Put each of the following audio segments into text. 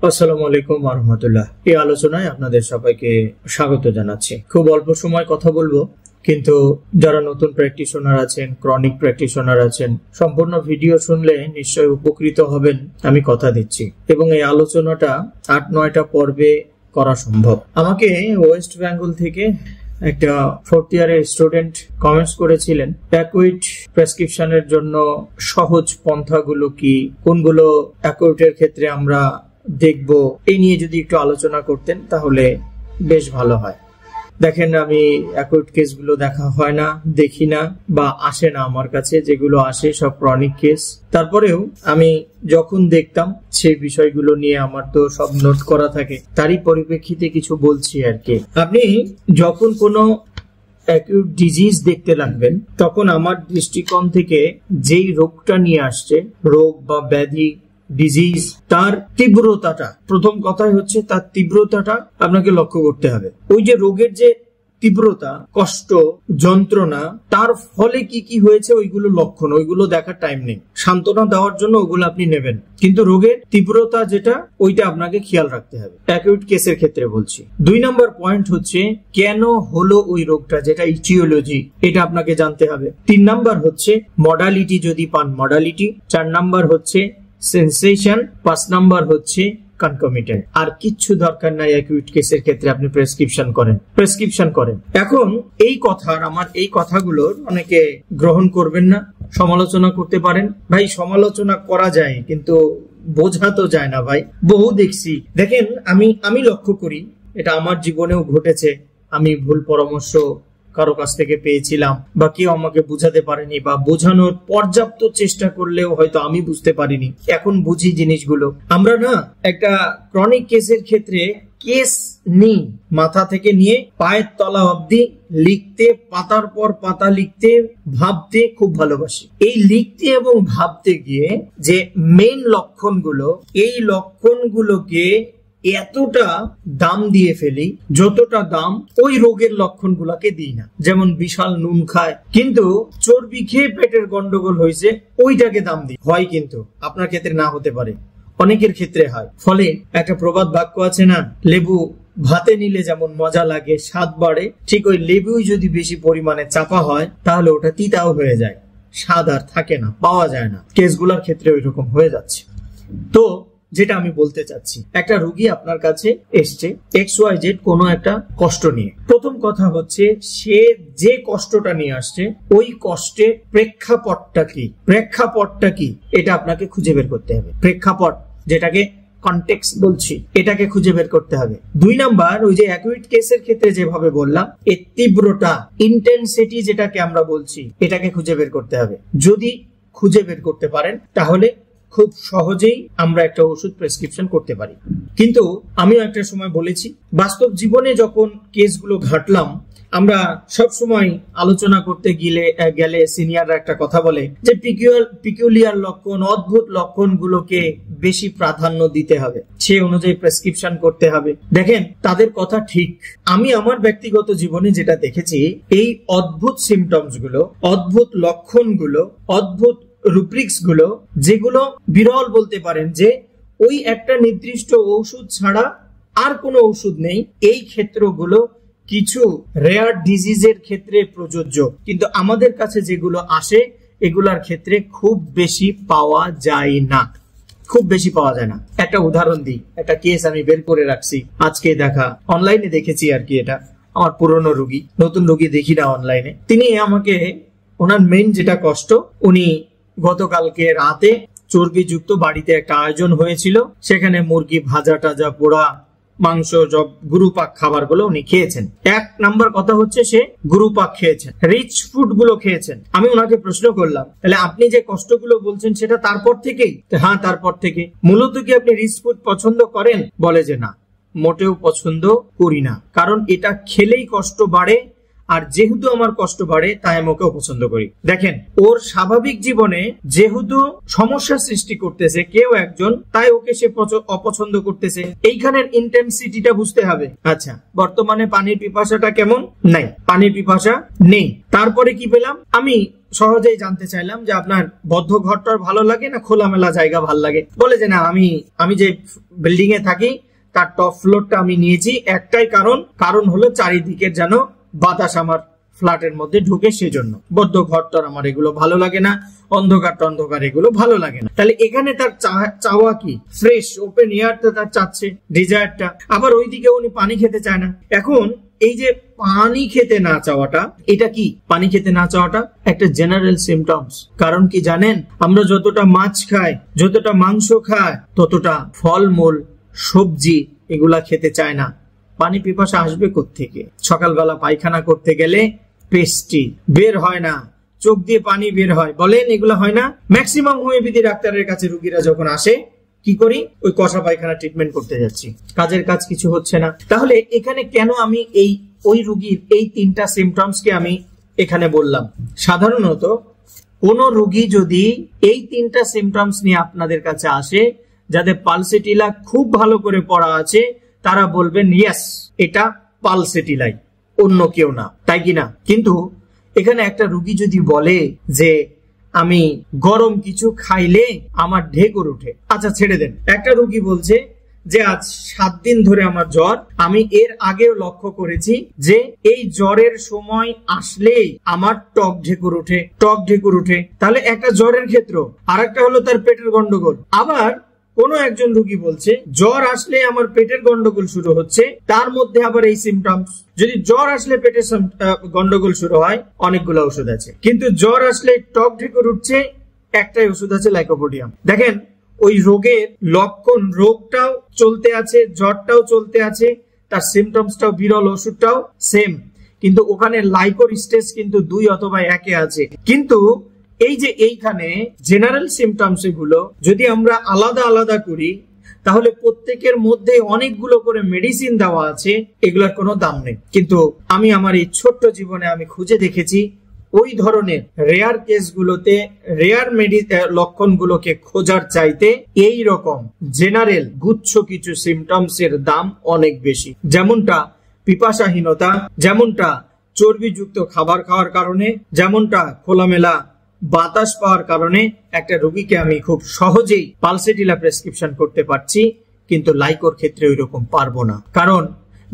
আসসালামু আলাইকুম ওয়া রাহমাতুল্লাহ। এই আলোচনায় আপনাদের সবাইকে স্বাগত জানাচ্ছি। খুব অল্প সময় কথা বলবো, কিন্তু যারা নতুন প্র্যাকটিশনার আছেন, ক্রনিক প্র্যাকটিশনার আছেন, সম্পূর্ণ ভিডিও শুনলে নিশ্চয়ই উপকৃত হবেন, আমি কথা দিচ্ছি। এবং এই আলোচনাটা 8-9টা পর্বে করা সম্ভব। আমাকে ওয়েস্ট বেঙ্গল থেকে একটা 4th ইয়ারের স্টুডেন্ট কমেন্টস করেছিলেন, অ্যাকুইট প্রেসক্রিপশনের জন্য সহজ পন্থাগুলো কি, কোনগুলো অ্যাকুইটের ক্ষেত্রে আমরা দেখব, এই নিয়ে যদি একটু আলোচনা করতেন তাহলে বেশ ভালো হয়। দেখেন, আমি অ্যাকুইট কেসগুলো দেখা হয় না, দেখি না বা আসে না আমার কাছে। যেগুলো আসে সব ক্রনিক কেস। তারপরেও আমি যখন দেখতাম সেই বিষয়গুলো নিয়ে আমার তো সব নোট করা থাকে, তারই পরিপ্রেক্ষিতে কিছু বলছি আর কি। আপনি যখন কোনো অ্যাকিউট ডিজিজ দেখতে লাগবেন, তখন আমার দৃষ্টিকোণ থেকে যেই রোগটা নিয়ে আসছে, রোগ বা ব্যাধি, ডিজিজ, তার তীব্রতাটা, প্রথম কথাই হচ্ছে তার তীব্রতাটা আপনাকে লক্ষ্য করতে হবে। ওই যে রোগের যে তীব্রতা, কষ্ট, যন্ত্রণা, তার ফলে কি কি হয়েছে ওইগুলো লক্ষণ, ওইগুলো দেখার টাইম নেই। সান্ত্বনা দেওয়ার জন্য ওগুলো আপনি নেবেন, কিন্তু রোগের তীব্রতা যেটা, ওইটা আপনাকে খেয়াল রাখতে হবে। অ্যাকিউট কেসের ক্ষেত্রে বলছি। 2 নম্বর পয়েন্ট হচ্ছে কেন হলো ওই রোগটা, যেটা ইটিওলজি, এটা আপনাকে জানতে হবে। 3 নাম্বার হচ্ছে মডালিটি, যদি পান মডালিটি। 4 নাম্বার হচ্ছে সেন্সেশন। 5 নাম্বার হচ্ছে কনকমিটেন্ট। আর কিচ্ছু দরকার নাই অ্যাকিউট কেসের ক্ষেত্রে আপনি প্রেসক্রিপশন করেন। এখন এই কথার, আমার এই কথাগুলোর অনেকে গ্রহণ করবেন না, সমালোচনা করতে পারেন। ভাই, সমালোচনা করা যায়, কিন্তু বোঝা তো যায় না ভাই। বহু দেখছি। দেখেন, আমি লক্ষ্য করি, এটা আমার জীবনেও ঘটেছে। আমি ভুল পরামর্শ কারো কাছ থেকে পেয়েছিলাম, বা কেউ আমাকে বুঝাতে পারেনি, বা বোঝানোর পর্যাপ্ত চেষ্টা করলেও হয়তো আমি বুঝতে পারিনি। এখন বুঝি জিনিসগুলো। আমরা না একটা ক্রনিক কেসের ক্ষেত্রে কেস নিই, মাথা থেকে নিয়ে পায়ের তলা অবধি লিখতে, পাতার পর পাতা লিখতে, ভাবতে খুব ভালোবাসি। এই লিখতে এবং ভাবতে গিয়ে যে মেইন লক্ষণগুলো, এই লক্ষণগুলোকে এতটা দাম দিয়ে ফেলি যতটা দাম ওই রোগের লক্ষণগুলোকে দিই না। যেমন বিশাল নুন খায়, কিন্তু চর্বি খেয়ে পেটের গন্ডগোল হয়েছে, ওইটাকে দাম দিই। হয়, কিন্তু আপনার ক্ষেত্রে না হতে পারে, অনেকের ক্ষেত্রে হয়। ফলে একটা প্রবাদ বাক্য আছে না, লেবু ভাতে নিলে যেমন মজা লাগে, স্বাদ বাড়ে, ঠিক ওই লেবুই যদি বেশি পরিমাণে চাপা হয় তাহলে ওটা তিতাও হয়ে যায়, স্বাদ আর থাকে না, পাওয়া যায় না। কেসগুলোর ক্ষেত্রে ওই রকম হয়ে যাচ্ছে। তো যেটা আমি বলতে চাচ্ছি, একটা রোগী আপনার কাছে এসছে XYZ কোনো একটা কষ্ট নিয়ে। প্রথম কথা হচ্ছে, সে যে কষ্টটা নিয়ে আসছে ওই কষ্টের প্রেক্ষাপটটা কি, এটা আপনাকে খুঁজে বের করতে হবে। প্রেক্ষাপট, যেটাকে কনটেক্সট বলছি, এটাকে খুঁজে বের করতে হবে। 2 নাম্বার, ওই যে অ্যাকিউট কেসের ক্ষেত্রে যেভাবে বললাম, এর তীব্রতা, ইন্টেন্সিটি যেটাকে আমরা বলছি, এটাকে খুঁজে বের করতে হবে। যদি খুঁজে বের করতে পারেন তাহলে খুব সহজেই আমরা একটা ওষুধ প্রেসক্রিপশন করতে পারি। কিন্তু আমিও একটা সময় বলেছি, বাস্তব জীবনে যখন কেসগুলো ঘাটলাম, আমরা সব সময় আলোচনা করতে গেলে সিনিয়ররা একটা কথা বলে যে পিকুলিয়ার লক্ষণ, অদ্ভুত লক্ষণগুলোকে বেশি প্রাধান্য দিতে হবে, সে অনুযায়ী প্রেসক্রিপশন করতে হবে। দেখেন, তাদের কথা ঠিক। আমি আমার ব্যক্তিগত জীবনে যেটা দেখেছি, এই অদ্ভুত সিমটমস গুলো, অদ্ভুত লক্ষণগুলো, অদ্ভুত রুব্রিক্স গুলো, যেগুলো বিরল বলতে পারেন, যে ওই একটা নির্দিষ্ট ঔষধ ছাড়া আর কোনো ঔষধ নেই, এই ক্ষেত্রগুলো কিছু রেয়ার ডিজিজের ক্ষেত্রে প্রযোজ্য। কিন্তু আমাদের কাছে যেগুলো আসে, এগুলার ক্ষেত্রে খুব বেশি পাওয়া যায় না। একটা উদাহরণ দিই, একটা কেস আমি বের করে রাখছি, আজকে দেখা, অনলাইনে দেখেছি আর কি। এটা আমার পুরনো রোগী, নতুন রোগী দেখি না অনলাইনে। তিনি আমাকে, ওনার মেইন যেটা কষ্ট, উনি গতকালকে রাতে চর্বিযুক্ত বাড়িতে একটা আয়োজন হয়েছিল, সেখানে মুরগি ভাজা টাজা, পোড়া মাংস, সব গুরুপাক খাবার গুলো উনি খেয়েছেন। 1 নাম্বার কথা হচ্ছে, সে গুরুপাক খেয়েছেন, রিচ ফুড গুলো খেয়েছেন। আমি ওনাকে প্রশ্ন করলাম, তাহলে আপনি যে কষ্টগুলো বলছেন সেটা তারপর থেকেই? হ্যাঁ, তারপর থেকে। মূলত কি আপনি রিচ ফুড পছন্দ করেন? বলে যে না, মোটেও পছন্দ করি না, কারণ এটা খেলেই কষ্ট বাড়ে, আর যেহেতু আমার কষ্ট বাড়ে তাই আমি ওকে অপছন্দ করি। দেখেন, ওর স্বাভাবিক জীবনে যেহেতু সমস্যা সৃষ্টি করতেছে কেউ একজন, তাই ওকে সে অপছন্দ করতেছে। এইখানের ইন্টেন্সিটিটা বুঝতে হবে। আচ্ছা, বর্তমানে পানির পিপাসাটা কেমন? নাই, পানির পিপাসা নেই। তারপরে কি পেলাম? আমি সহজেই জানতে চাইলাম যে আপনার বদ্ধ ঘরটার ভালো লাগে না খোলামেলা জায়গা ভালো লাগে। বলে যে না, আমি যে বিল্ডিং এ থাকি তার টপ ফ্লোরটা আমি নিয়েছি একটাই কারণ হলো চারিদিকের যেন বাতাস আমার ফ্ল্যাটের মধ্যে ঢুকে, সেজন্য। বদ্ধ ঘরটার আমার এগুলো ভালো লাগে না, অন্ধকার এগুলো ভালো লাগে না। তাহলে এখানে তার চাওয়া কি? ফ্রেশ ওপেন এয়ারটা তার চাচ্ছে, ডিজায়ারটা। আবার ওইদিকে উনি পানি খেতে চায় না। এখন এই যে পানি খেতে না চাওয়াটা, এটা কি? পানি খেতে না চাওয়াটা একটা জেনারেল সিমটমস। কারণ কি জানেন, আমরা যতটা মাছ খাই, যতটা মাংস খাই, ততটা ফলমূল, সবজি এগুলা খেতে চায় না। পানি পিপাসা আসবে কোত্থেকে? সকালবেলা পায়খানা করতে গেলে পেস্টি বের হয় না, চোখ দিয়ে পানি বের হয়, বলেন এগুলো হয় না? ম্যাক্সিমাম হোমিওপ্যাথি ডাক্তারের কাছে রুগীরা যখন আসে কি করি? ওই কষা পায়খানা ট্রিটমেন্ট করতে যাচ্ছি, কাজের কাজ কিছু হচ্ছে না। তাহলে এখানে কেন আমি ওই রুগীর এই 3টা সিমটমস কে আমি এখানে বললাম? সাধারণত কোন রুগী যদি এই 3টা সিমটমস নিয়ে আপনাদের কাছে আসে, যাদের পালসেটিলা খুব ভালো করে পড়া আছে, তারা বলবেন ইয়েস, এটা পালসেটিলাই, অন্য কেউ না, তাই কি না? কিন্তু এখানে একটা রুগী যদি বলে যে আমি গরম কিছু খাইলে আমার ঢেকুর উঠে, আচ্ছা ছেড়ে দেন। একটা রুগী বলছে যে আজ 7 দিন ধরে আমার জ্বর, আমি এর আগেও লক্ষ্য করেছি যে এই জ্বরের সময় আসলেই আমার টক ঢেকুর উঠে। তাহলে একটা জ্বরের ক্ষেত্র, আর একটা হলো তার পেটের গন্ডগোল। আবার কোন একজন রুগী বলছে জ্বর আসলে আমার পেটের গন্ডগোল শুরু হচ্ছে, তার মধ্যে আবার এই সিমটমস। যদি জ্বর আসলে পেটের গন্ডগোল শুরু হয়, অনেকগুলো ওষুধ আছে, কিন্তু জ্বর আসলে টক ঢেকুর উঠছে, একটাই ওষুধ আছে, লাইকোপোডিয়াম। দেখেন ওই রোগের লক্ষণ, রোগটাও চলতে আছে, জ্বরটাও চলতে আছে, তার সিমটমসটাও বিরল, ওষুধটাও সেম, কিন্তু ওখানে লাইকোর স্টেজ কিন্তু 2 অথবা 1 আছে। কিন্তু এই যে এইখানে জেনারেল সিমটমস এগুলো যদি আমরা আলাদা আলাদা করি, তাহলে প্রত্যেকের মধ্যে অনেকগুলো করে মেডিসিন দেওয়া আছে, এগুলোর কোনো দাম নেই। কিন্তু আমি আমার এই ছোট্ট জীবনে আমি খুঁজে দেখেছি ওই ধরনের রেয়ার কেসগুলোতে, রেয়ার লক্ষণগুলোকে খোঁজার চাইতে এই রকম জেনারেল গুচ্ছ কিছু সিমটমস এর দাম অনেক বেশি। যেমনটা পিপাসাহীনতা, যেমনটা চর্বিযুক্ত খাবার খাওয়ার কারণে, যেমনটা খোলামেলা বাতাস পাওয়ার কারণে একটা রোগীকে আমি খুব সহজেই পালসেটিলা প্রেসক্রিপশন করতে পারছি, কিন্তু লাইকোর ক্ষেত্রে ওই রকম পারবো না। কারণ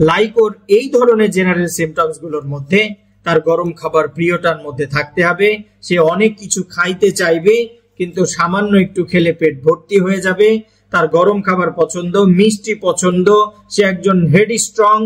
লাইকোর এই ধরনের জেনারেল সিমটমস গুলোর মধ্যে তার গরম খাবার প্রিয়টার মধ্যে থাকতে হবে, সে অনেক কিছু খাইতে চাইবে কিন্তু সামান্য একটু খেলে পেট ভর্তি হয়ে যাবে, তার গরম খাবার পছন্দ, মিষ্টি পছন্দ, সে একজন হেড স্ট্রং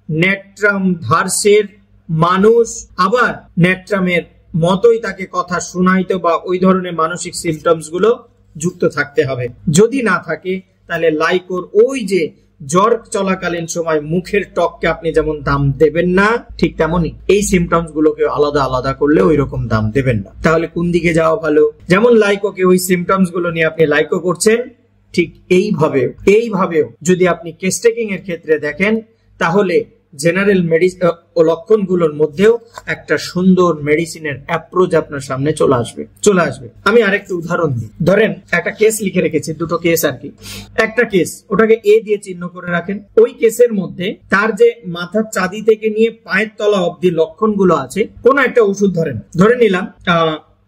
নেট্রাম ধার্সের মানুষ, আবার নেট্রামের মতোই তাকে কথা শোনাইতে বা ওই ধরনের মানসিক সিমটমস গুলো যুক্ত থাকতে হবে। যদি না থাকে তাহলে লাইকোর ওই যে জ্বর চলাকালীন সময় মুখের টককে আপনি যেমন দাম দেবেন না, ঠিক তেমনই এই সিমটমস গুলোকে আলাদা আলাদা করলে ওই রকম দাম দেবেন না। তাহলে কোন দিকে যাওয়া ভালো? যেমন লাইকোকে ওই সিমটমস গুলো নিয়ে আপনি লাইকো করছেন, ঠিক এইভাবেও যদি আপনি কেস টেকিং এর ক্ষেত্রে দেখেন, তাহলে জেনারেল লক্ষণগুলোর মধ্যেও একটা সুন্দর মেডিসিনের অ্যাপ্রোচ আপনার সামনে চলে আসবে। আমি আরেকটা উদাহরণ দিই। ধরেন একটা কেস লিখে রেখেছি, 2টো কেস আর কি। একটা কেস, ওটাকে এ দিয়ে চিহ্ন করে রাখেন। ওই কেসের মধ্যে তার যে মাথার চাঁদি থেকে নিয়ে পায়ের তলা অব্দি লক্ষণগুলো আছে, কোন একটা ওষুধ ধরে নিলাম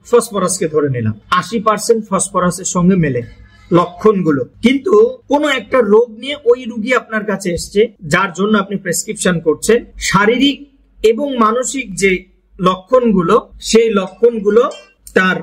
ফসফরাসকে ধরে নিলাম, 80% ফসফরাসের সঙ্গে মেলে লক্ষণগুলো। কিন্তু কোন একটা রোগ নিয়ে ওই রোগী আপনার কাছে এসছে, যার জন্য আপনি প্রেসক্রিপশন করছেন, শারীরিক এবং মানসিক যে লক্ষণগুলো, সেই লক্ষণগুলো তার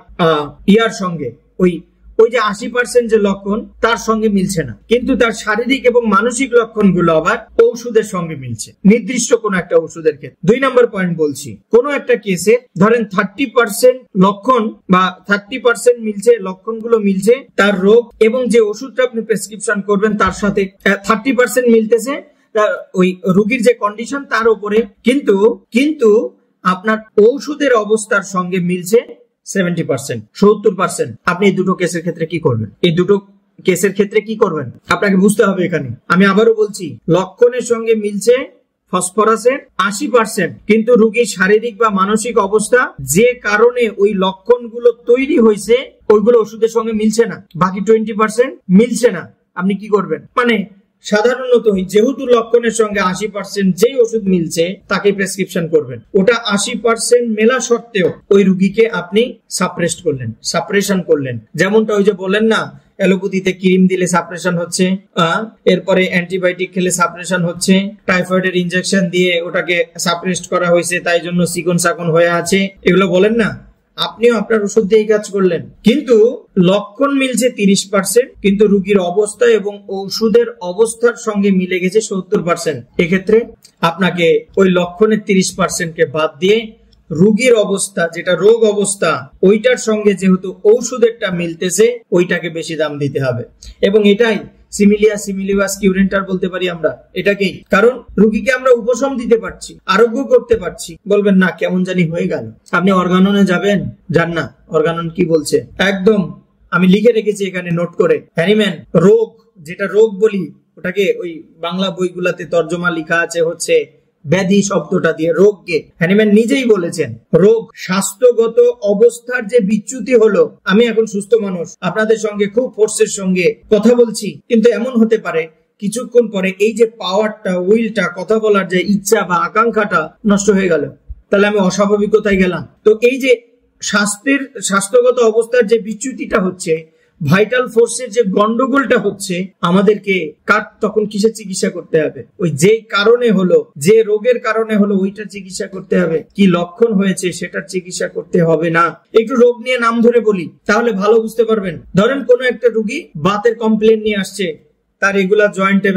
ইয়ার সঙ্গে ওই যে 80% যে লক্ষণ তার সঙ্গে মিলছে না, কিন্তু তার শারীরিক এবং মানসিক লক্ষণগুলো আবার ঔষধের সঙ্গে মিলছে, নির্দিষ্ট কোন একটা ওষুধের ক্ষেত্রে। 2 নম্বর পয়েন্ট বলছি, কোন একটা কেসে ধরেন 30% লক্ষণ বা 30% মিলছে, লক্ষণগুলো মিলছে, তার রোগ এবং যে ওষুধটা আপনি প্রেসক্রিপশন করবেন তার সাথে 30% মিলতেছে ওই রোগীর যে কন্ডিশন তার উপরে, কিন্তু আপনার ঔষধের অবস্থার সঙ্গে মিলছে 70%, 70%। আপনি এই দুটো কেসের ক্ষেত্রে কি করবেন? আপনাকে বুঝতে হবে এখানে। আমি আবারও বলছি, লক্ষণের সঙ্গে মিলছে ফসফরাসের 80%, কিন্তু রোগীর শারীরিক বা মানসিক অবস্থা যে কারণে ওই লক্ষণগুলো তৈরি হয়েছে, ওইগুলো ওষুধের সঙ্গে মিলছে না, বাকি 20% মিলছে না। আপনি কি করবেন? মানে সাধারণত যেহেতু লক্ষণের সঙ্গে 80% যেই ওষুধ মিলছে তাকে প্রেসক্রিপশন করবেন। ওটা 80% মেলা সত্ত্বেও ওই রুগীকে আপনি সাপ্রেশন করলেন। যেমনটা ওই যে বলেন না, অ্যালোপ্যাথিতে ক্রিম দিলে সাপ্রেশন হচ্ছে, এরপরে অ্যান্টিবায়োটিক খেলে সাপ্রেশন হচ্ছে, টাইফয়েডের ইনজেকশন দিয়ে ওটাকে সাপ্রেস্ট করা হয়েছে, তাই জন্য চিকন চাকন হয়ে আছে, এগুলো বলেন না। আপনিও আপনার ওষুধ দিয়ে কাজ করলেন, কিন্তু লক্ষণ মিলছে 30%, কিন্তু রোগীর অবস্থা এবং ঔষধের অবস্থার সঙ্গে মিলে গেছে 70%। এক্ষেত্রে আপনাকে ওই লক্ষণের 30% কে বাদ দিয়ে রোগীর অবস্থা, যেটা রোগ অবস্থা, ওইটার সঙ্গে যেহেতু ঔষধেরটা মিলতেছে, ওইটাকে বেশি দাম দিতে হবে। এবং এটাই সিমিলিয়া সিমিলিবাস কিউরেন্টার বলতে পারি আমরা এটাকেই। কারণ রোগীকে আমরা উপশম দিতে পারছি, আরোগ্য করতে পারছি। বলবেন না কেমন জানি হয়ে গেল, আপনি অর্গাননে যাবেন, যান না। অর্গানন কি বলছে একদম আমি লিখে রেখেছি এখানে নোট করে। হ্যানিম্যান রোগ, যেটা রোগ বলি, ওটাকে ওই বাংলা বইগুলাতে তর্জমা লেখা আছে হচ্ছে ব্যাধি শব্দটা দিয়ে রোগকে। হ্যানিম্যান নিজেই বলেছেন রোগ স্বাস্থ্যগত অবস্থার যে বিচ্যুতি হলো। আমি এখন সুস্থ মানুষ, আপনাদের সঙ্গে খুব ফোর্সের সঙ্গে কথা বলছি, কিন্তু এমন হতে পারে কিছুক্ষণ পরে এই যে পাওয়ারটা, উইলটা, কথা বলার যে ইচ্ছা বা আকাঙ্ক্ষাটা নষ্ট হয়ে গেল, তাহলে আমি অস্বাভাবিকতায় গেলাম। তো এই যে স্বাস্থ্যগত অবস্থার যে বিচ্যুতিটা হচ্ছে, ভাইটাল ফোর্সের যে গন্ডগোলটা হচ্ছে, আমাদেরকে তখন কিসের চিকিৎসা করতে হবে? ওই যে কারণে হলো, যে রোগের কারণে হলো, ওইটার চিকিৎসা করতে হবে। কি লক্ষণ হয়েছে সেটার চিকিৎসা করতে হবে না। একটু রোগ নিয়ে নাম ধরে বলি, তাহলে ভালো বুঝতে পারবেন। ধরেন কোন একটা রোগী বাতের কমপ্লেন নিয়ে আসছে, তার এগুলো জয়েন্টে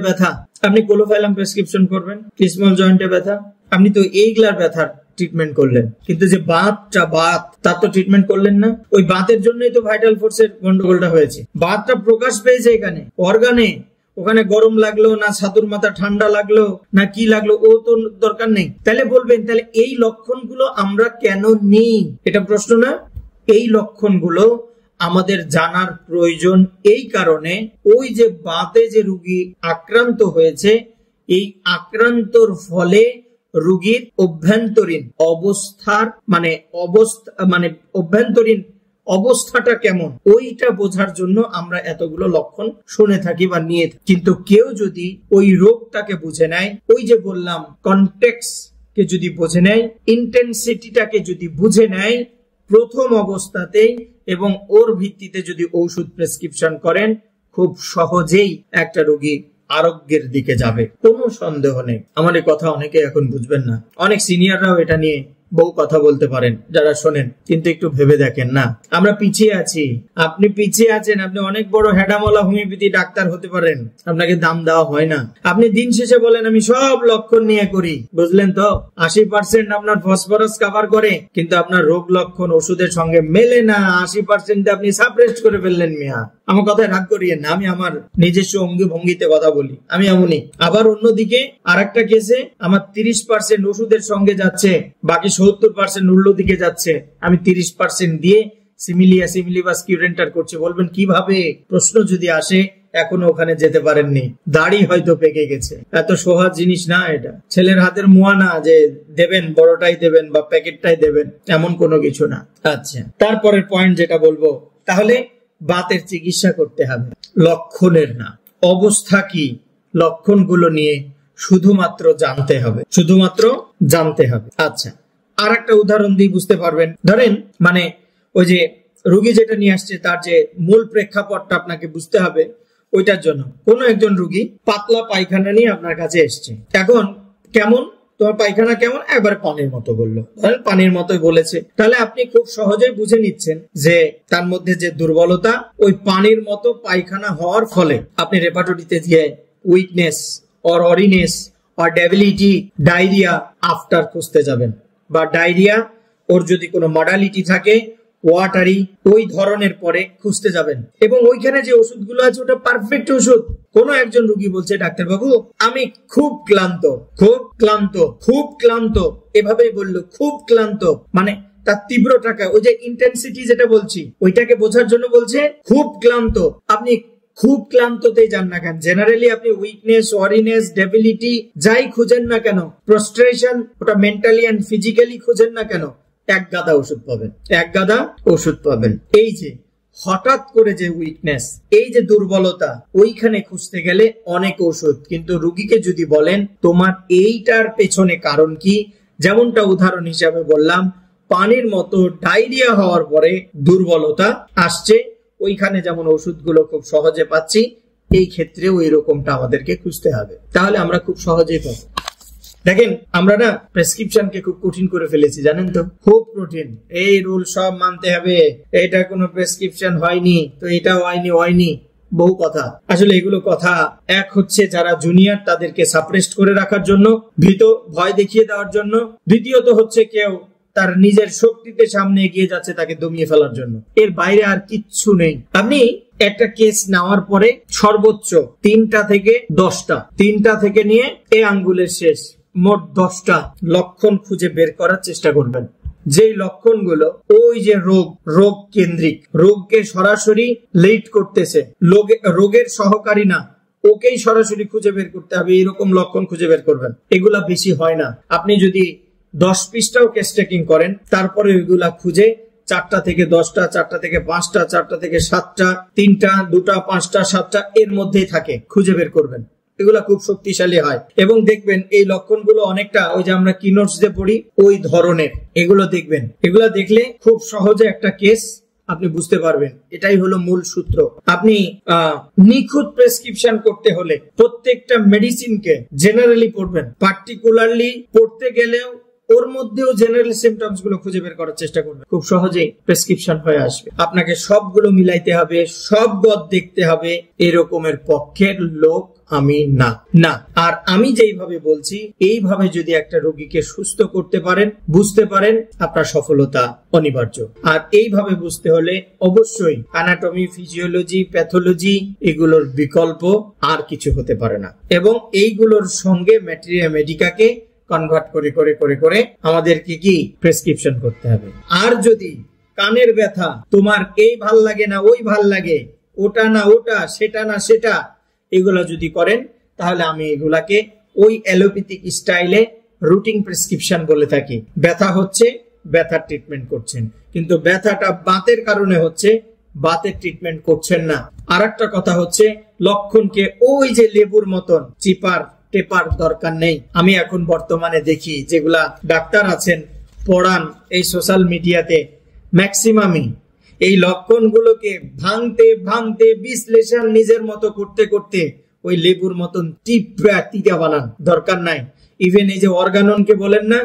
ব্যথা, আপনি কোলোফাইলাম প্রেসক্রিপশন করবেন। স্মল জয়েন্টে ব্যথা, আপনি তো এইগুলার ব্যথার ট্রিটমেন্ট করলেন, কিন্তু যে বাত তার তো ট্রিটমেন্ট করলেন না। ওই বাতের জন্যই তো ভাইটাল ফোর্সের গন্ডগোলটা হয়েছে। বাতটা প্রকাশ পেয়েছে এখানে অর্গানে, ওখানে গরম লাগলো না, ছাতুর মাথা ঠান্ডা লাগলো না, কি লাগলো, ও তো দরকার নেই। তাহলে বলবেন তাহলে এই লক্ষণগুলো আমরা কেন নিই? এটা প্রশ্ন না? এই লক্ষণগুলো আমাদের জানার প্রয়োজন এই কারণে, ওই যে বাতে যে রোগী আক্রান্ত হয়েছে, এই আক্রান্তর ফলে রোগীর অভ্যন্তরীণ অভ্যন্তরীণ অবস্থাটা কেমন, ওইটা বোঝার জন্য আমরা এতগুলো লক্ষণ শুনে থাকি বা নিয়ে থাকি। কিন্তু কেউ যদি ওই রোগটাকে বুঝে নেয়, ওই যে বললাম কনটেক্সট কে যদি বুঝে নেয়, ইন্টেন্সিটিটাকে যদি বুঝে নেয় প্রথম অবস্থাতেই, এবং ওর ভিত্তিতে যদি ঔষধ প্রেসক্রিপশন করেন, খুব সহজেই একটা রোগী আরোগ্যের দিকে যাবে, কোনো সন্দেহ নেই। আমার এই কথা অনেকে এখন বুঝবেন না, অনেক সিনিয়ররাও এটা নিয়ে বহু কথা বলতে পারেন যারা শোনেন, কিন্তু একটু ভেবে দেখেন না, আমরা পিছিয়ে আছি। আপনি পিছিয়ে আছেন, আপনি অনেক বড় হেডামলা হোমিওপ্যাথি ডাক্তার হতে পারেন, আপনাকে দাম দেওয়া হয় না। আপনি দিন শেষে বলেন আমি সব লক্ষণ নিয়ে করি, বুঝলেন তো? 80% আপনার ফসফরাস কভার করে, কিন্তু আপনার রোগ লক্ষণ ওষুধের সঙ্গে মেলে না। 80% আপনি সাপ্রেস্ট করে ফেললেন। মিয়া, আমার কথায় রাগ করিয়েন না, আমি আমার নিজস্ব অঙ্গি ভঙ্গিতে কথা বলি, আমি এমনই। আবার অন্যদিকে আরেকটা কেসে আমার 30% ওষুধের সঙ্গে যাচ্ছে, বাকি 70% উল্টো দিকে যাচ্ছে, আমি 30% দিয়ে সিমিলিয়া সিমিলিবাস কিউরেন্টার করছি। বলবেন কিভাবে? প্রশ্ন যদি আসে, এখনো ওখানে যেতে পারেননি, দাড়ি হয়তো পেকে গেছে। এত সহজ জিনিস না এটা, ছেলের হাতের মুয়া না যে দেবেন বড়টাই দেবেন বা প্যাকেটটাই দেবেন, এমন কোনো কিছু না। আচ্ছা, তারপরের পয়েন্ট যেটা বলবো, তাহলে বাতের চিকিৎসা করতে হবে, লক্ষণের না। অবস্থা কি, লক্ষণগুলো নিয়ে শুধুমাত্র জানতে হবে। আচ্ছা, আর একটা উদাহরণ দিয়ে বুঝতে পারবেন। ধরেন ওই যে রোগী যেটা নিয়ে আসছে, তার যে মূল প্রেক্ষাপটটা আপনাকে বুঝতে হবে। ওইটার জন্য কোনো একজন রোগী পাতলা পায়খানা নিয়ে আপনার কাছে এসছে। এখন কেমন তোমার পায়খানা কেমন? একবার পানির মতো বললো, পানির মতোই বলেছে। তাহলে আপনি খুব সহজেই বুঝে নিচ্ছেন যে তার মধ্যে যে দুর্বলতা, ওই পানির মতো পায়খানা হওয়ার ফলে আপনি রেপার্টরিতে গিয়ে weakness or weariness or debility, diarrhoea after খুঁজতে যাবেন, বা ডায়রিয়া ওর যদি কোনো মডালিটি থাকে, ওয়াটারি, ওই ধরনের পরে খুঁজতে যাবেন। এবং ওইখানে যে ওষুধগুলো আছে ওটা পারফেক্ট ওষুধ। কোনো একজন রোগী বলছে, ডাক্তারবাবু আমি খুব ক্লান্ত, এভাবেই বললো, খুব ক্লান্ত, মানে তার তীব্রটাকে, ওই যে ইন্টেন্সিটি যেটা বলছি, ওইটাকে বোঝার জন্য বলছে খুব ক্লান্ত। আপনি খুব ক্লান্ততেই যান না কেন, জেনারেলি আপনি উইকনেস, ওয়ারিনেস, ডেবিলিটি যাই খুঁজেন না কেন, প্রস্ট্রেশন, ওটা মেন্টালি এন্ড ফিজিক্যালি খুঁজেন না কেন, এক গাদা ওষুধ পাবেন। এই যে হঠাৎ করে যে উইকনেস, এই যে দুর্বলতা, ওইখানে খুঁজতে গেলে অনেক ওষুধ। কিন্তু রোগীকে যদি বলেন তোমার এইটার পেছনে কারণ কি, যেমনটা উদাহরণ হিসাবে বললাম, পানির মতো ডায়রিয়া হওয়ার পরে দুর্বলতা আসছে, ওইখানে যেমন ওষুধগুলো খুব সহজে পাচ্ছি, এই ক্ষেত্রেও এরকমটা আমাদেরকে খুঁজতে হবে, তাহলে আমরা খুব সহজেই পাবো। দেখেন আমরা না প্রেসক্রিপশনকে খুব কঠিন করে ফেলেছি, জানেন তো, খুব কঠিন। এই রুল সব মানতে হবে, এটা কোনো প্রেসক্রিপশন হয়নি তো এটাও হয়নি, বহু কথা। আসলে এগুলো কথা এক হচ্ছে যারা জুনিয়র তাদেরকে সাপ্রেসড করে রাখার জন্য, ভয় দেখিয়ে দেওয়ার জন্য, দ্বিতীয়ত হচ্ছে কেউ তার নিজের শক্তিতে সামনে এগিয়ে যাচ্ছে তাকে দমিয়ে ফেলার জন্য। এর বাইরে আর কিচ্ছু নেই। আপনি একটা কেস নেওয়ার পরে সর্বোচ্চ 3টা থেকে 10টা, 3টা থেকে নিয়ে এই আঙ্গুলের শেষ মোট 10টা লক্ষণ খুঁজে বের করার চেষ্টা করবেন। যেই লক্ষণগুলো ওই যে রোগ কেন্দ্রিক, রোগকে সরাসরি লিড করতেছে, রোগের সহকারী না, ওকেই সরাসরি খুঁজে বের করতে হবে, এরকম লক্ষণ খুঁজে বের করবেন। এগুলা বেশি হয় না। আপনি যদি 10 পৃষ্ঠাও কেস টেকিং করেন, তারপরে ওইগুলা খুঁজে 4টা থেকে 10টা, 4টা থেকে 5টা, 4টা থেকে 7টা, 3টা, 2টা, 5টা, 7টা এর মধ্যেই থাকে, খুঁজে বের করবেন। এগুলা খুব শক্তিশালী হয় এবং দেখবেন এই লক্ষণগুলো অনেকটা ওই যে আমরা কিনোটস দিয়ে পড়ি ওই ধরনের। এগুলো দেখবেন, এগুলা দেখলে খুব সহজে একটা কেস আপনি বুঝতে পারবেন। এটাই হলো মূল সূত্র। আপনি নিখুঁত প্রেসক্রিপশন করতে হলে প্রত্যেকটা মেডিসিনকে জেনারেলি পড়বেন, পার্টিকুলারলি পড়তে গেলেও ওর মধ্যেও জেনারেল সিমটমস গুলো খুঁজে বের করার চেষ্টা করবেন। খুব সহজেই প্রেসক্রিপশন হয়ে আসবে। আপনাকে সবগুলো মিলাইতে হবে, সব গদ দেখতে হবে, এরকমের পক্ষের লোক আমি না। আর আমি যেইভাবে বলছি এইভাবে যদি একটা রোগীকে সুস্থ করতে পারেন, বুঝতে পারেন, আপনার সফলতা অনিবার্য। আর এইভাবে বুঝতে হলে অবশ্যই অ্যানাটমি, ফিজিওলজি, প্যাথোলজি এগুলোর বিকল্প আর কিছু হতে পারে না। এবং এইগুলোর সঙ্গে ম্যাটেরিয়া মেডিকাকে কনভার্ট করে আমাদেরকে কি প্রেসক্রিপশন করতে হবে। আর যদি কানের ব্যথা, তোমার এই ভাল লাগে না ওই ভাল লাগে, ওটা না ওটা, সেটা না সেটা, এগুলা যদি করেন তাহলে আমি এগুলাকে ওই অ্যালোপ্যাথিক স্টাইলে রুটিন প্রেসক্রিপশন বলে থাকি। ব্যথা হচ্ছে, ব্যথার ট্রিটমেন্ট করছেন, কিন্তু ব্যথাটা বাতের কারণে হচ্ছে, বাতের ট্রিটমেন্ট করছেন না। আর একটা কথা হচ্ছে লক্ষণকে ওই যে লেবুর মতন টেপার দরকার নেই। আমি এখন বর্তমানে দেখি যেগুলা ডাক্তার আছেন, পড়ান এই সোশ্যাল মিডিয়াতে, ম্যাক্সিমামই এই লক্ষণগুলোকে ভাঙতে বিশ্লেষণ নিজের মতো করতে ওই লেবুর মতন টিপা বানান, দরকার নাই। ইভেন এই যে অর্গাননকে বলেন না,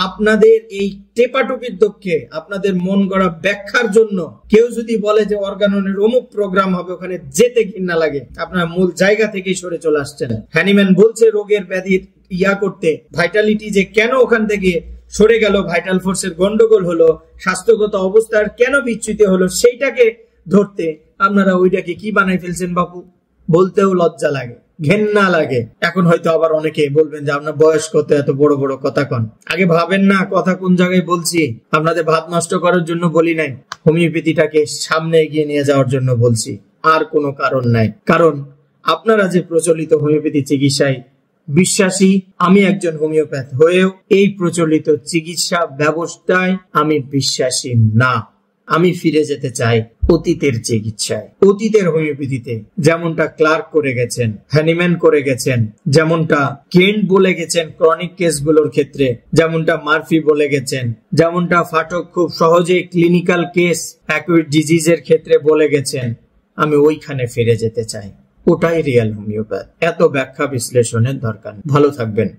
আপনাদের এই টেপাটুপির দক্ষে আপনাদের মন গড়া ব্যাখ্যার জন্য কেউ যদি বলে যে অর্গাননের অমুক প্রোগ্রাম হবে, ওখানে যেতে ঘৃণা লাগে, আপনার মূল জায়গা থেকেই সরে চলে আসছেন। হ্যানিম্যান বলছে রোগের ব্যাধির করতে, ভাইটালিটি যে কেন ওখান থেকে সরে গেল, ভাইটাল ফোর্সের গন্ডগোল হলো, স্বাস্থ্যগত অবস্থার কেন বিচ্যুতি হলো, সেইটাকে ধরতে আপনারা ওইটাকে কি বানাই ফেলছেন বাপু, বলতেও লজ্জা লাগে, ঘেন্না লাগে। এখন হয়তো আবার অনেকে বলবেন যে আপনার বয়স কত, এত বড় বড় কথা কন। আগে ভাবেন না কথা কোন জায়গায় বলছি। আপনাদের ভাত নষ্ট করার জন্য বলি নাই, হোমিওপ্যাথিটাকে সামনে এগিয়ে নিয়ে যাওয়ার জন্য বলছি, আর কোনো কারণ নাই। কারণ আপনারা যে প্রচলিত হোমিওপ্যাথি চিকিৎসায় বিশ্বাসী, আমি একজন হোমিওপ্যাথ হয়েও এই প্রচলিত চিকিৎসা ব্যবস্থায় আমি বিশ্বাসী না। আমি ফিরে যেতে চাই অতীতের চিকিৎসায়, অতীতের হোমিওপ্যাথিতে, যেমনটা ক্লার্ক করে গেছেন, হ্যানিম্যান করে গেছেন, যেমনটা কেন্ট বলে গেছেন ক্রনিক কেসগুলোর ক্ষেত্রে, যেমনটা মার্ফি বলে গেছেন, যেমনটা ফাটক খুব সহজে ক্লিনিক্যাল কেস অ্যাকুইট ডিজিজের ক্ষেত্রে বলে গেছেন। আমি ওইখানে ফিরে যেতে চাই, ওটাই রিয়েল হোমিওপ্যাথ। এত ব্যাখ্যা বিশ্লেষণের দরকার। ভালো থাকবেন।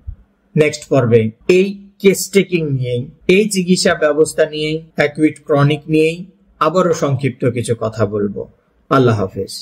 নেক্সট পর্বে এই কেস টেকিং নিয়েই, এই চিকিৎসা ব্যবস্থা নিয়েই, অ্যাকুইট ক্রনিক নিয়েই আবারও সংক্ষিপ্ত কিছু কথা বলবো। আল্লাহ হাফেজ।